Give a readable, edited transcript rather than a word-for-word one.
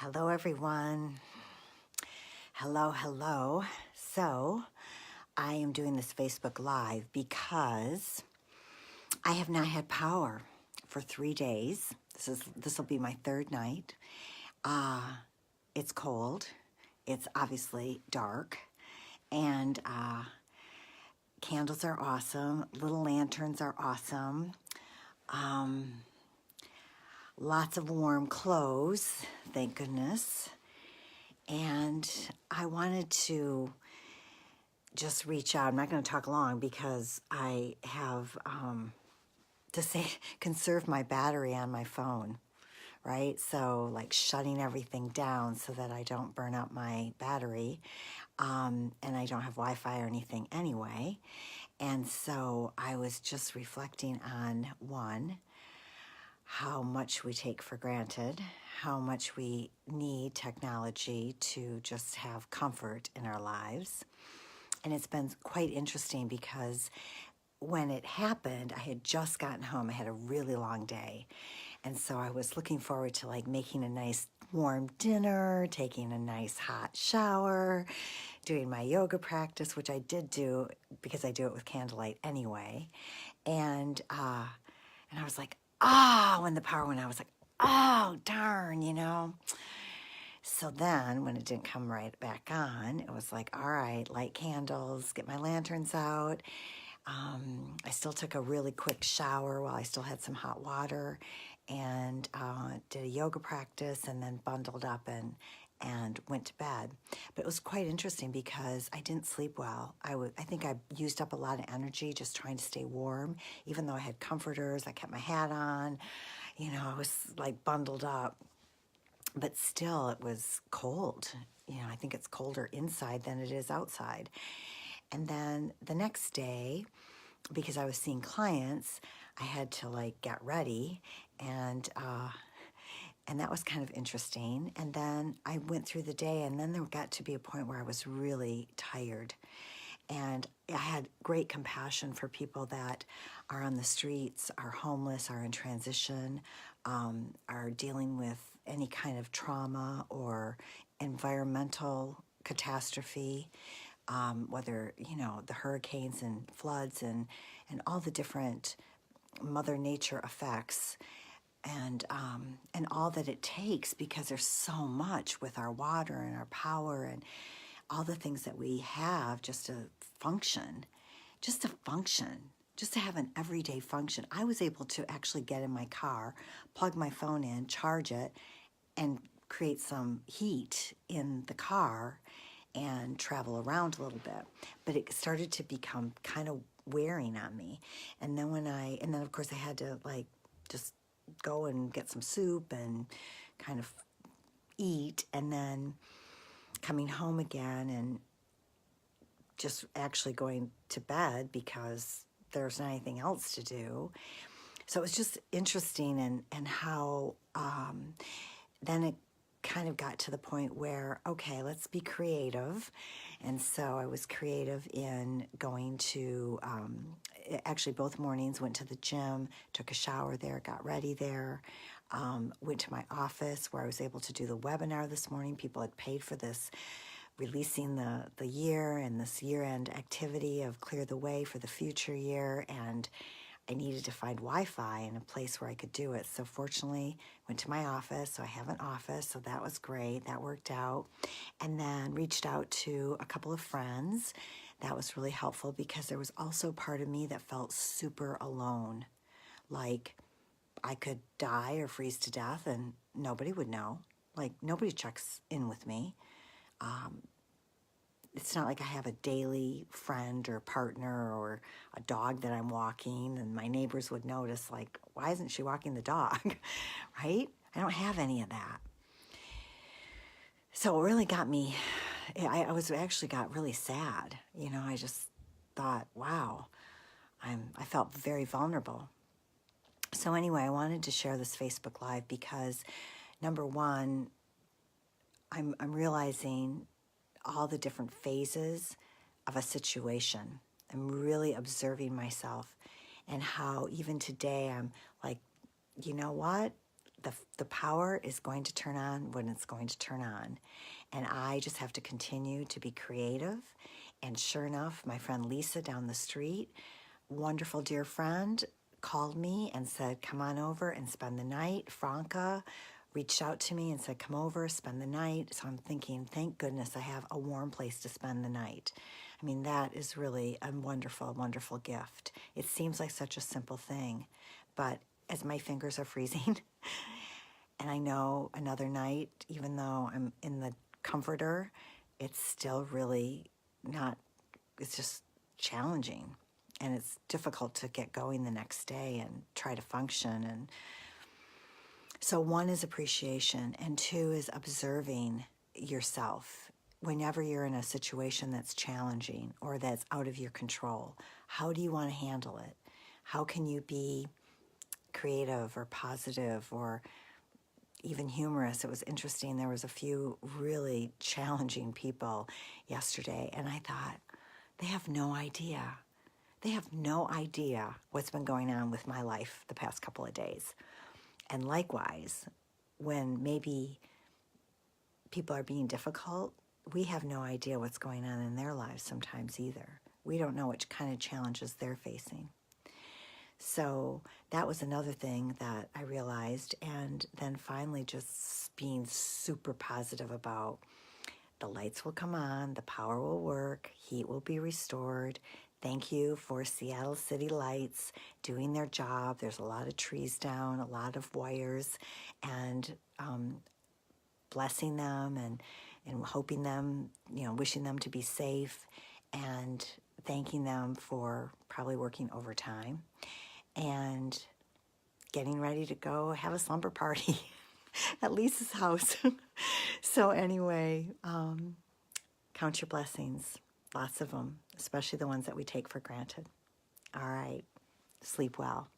Hello, everyone. Hello. So, I am doing this Facebook Live because I have not had power for 3 days. This will be my third night. It's cold. It's obviously dark, and candles are awesome. Little lanterns are awesome. Lots of warm clothes, thank goodness. And I wanted to just reach out. I'm not going to talk long because I have to say conserve my battery on my phone, right? So like shutting everything down so that I don't burn up my battery, and I don't have Wi-Fi or anything anyway. And so I was just reflecting on how much we take for granted, how much we need technology to just have comfort in our lives. And it's been quite interesting because when it happened, I had just gotten home. I had a really long day. And so I was looking forward to like making a nice warm dinner, taking a nice hot shower, doing my yoga practice, which I did do because I do it with candlelight anyway. And I was like, when the power went out, I was like, oh, darn. So then when it didn't come right back on, it was like, all right, light candles, get my lanterns out. I still took a really quick shower while I still had some hot water, and did a yoga practice, and then bundled up and went to bed. But it was quite interesting because I didn't sleep well. I think I used up a lot of energy just trying to stay warm. Even though I had comforters, I kept my hat on, I was like bundled up. But still, it was cold. I think it's colder inside than it is outside. And then the next day, because I was seeing clients, I had to like get ready, and that was kind of interesting. And then I went through the day, and then there got to be a point where I was really tired. And I had great compassion for people that are on the streets, are homeless, are in transition, are dealing with any kind of trauma or environmental catastrophe, whether, the hurricanes and floods and all the different Mother Nature effects, and all that it takes, because there's so much with our water and our power and all the things that we have just to function, just to have an everyday function. I was able to actually get in my car, plug my phone in, charge it, and create some heat in the car and travel around a little bit. But it started to become kind of wearing on me. And then of course I had to like just go and get some soup and kind of eat, and then coming home again and just actually going to bed because there's not anything else to do. So it was just interesting, and how then it kind of got to the point where, okay, let's be creative. And so I was creative in going to, actually both mornings, went to the gym, took a shower there, got ready there, went to my office where I was able to do the webinar this morning. People had paid for this, releasing the year and this year-end activity of clear the way for the future year, and I needed to find Wi-Fi in a place where I could do it. So fortunately, went to my office. So I have an office, so that was great. That worked out. And then reached out to a couple of friends. That was really helpful because there was also part of me that felt super alone. Like I could die or freeze to death and nobody would know. Like nobody checks in with me. It's not like I have a daily friend or partner or a dog that I'm walking, and my neighbors would notice, like, why isn't she walking the dog, right? I don't have any of that. So it really got me, I actually got really sad. I just thought, wow, I felt very vulnerable. So anyway, I wanted to share this Facebook Live because, number one, I'm realizing all the different phases of a situation. I'm really observing myself, and how even today I'm like, you know what? the power is going to turn on when it's going to turn on. And I just have to continue to be creative. And sure enough, my friend Lisa down the street, wonderful dear friend, called me and said, come on over and spend the night. Franca reached out to me and said, come over, spend the night. So I'm thinking, thank goodness I have a warm place to spend the night. I mean, that is really a wonderful, wonderful gift. It seems like such a simple thing, but as my fingers are freezing, and I know another night, even though I'm in the comforter, it's still really not, it's just challenging. And it's difficult to get going the next day and try to function. And so one is appreciation, and two is observing yourself. Whenever you're in a situation that's challenging or that's out of your control, how do you want to handle it? How can you be creative or positive or even humorous? It was interesting. There was a few really challenging people yesterday, and I thought, they have no idea. They have no idea what's been going on with my life the past couple of days. And likewise, when maybe people are being difficult, we have no idea what's going on in their lives sometimes either. We don't know which kind of challenges they're facing. So that was another thing that I realized. And then finally just being super positive about the lights will come on, the power will work, heat will be restored. Thank you for Seattle City Lights doing their job. There's a lot of trees down, a lot of wires, and blessing them and hoping them, wishing them to be safe and thanking them for probably working overtime and getting ready to go have a slumber party at Lisa's house. So anyway, count your blessings, lots of them, especially the ones that we take for granted. All right, sleep well.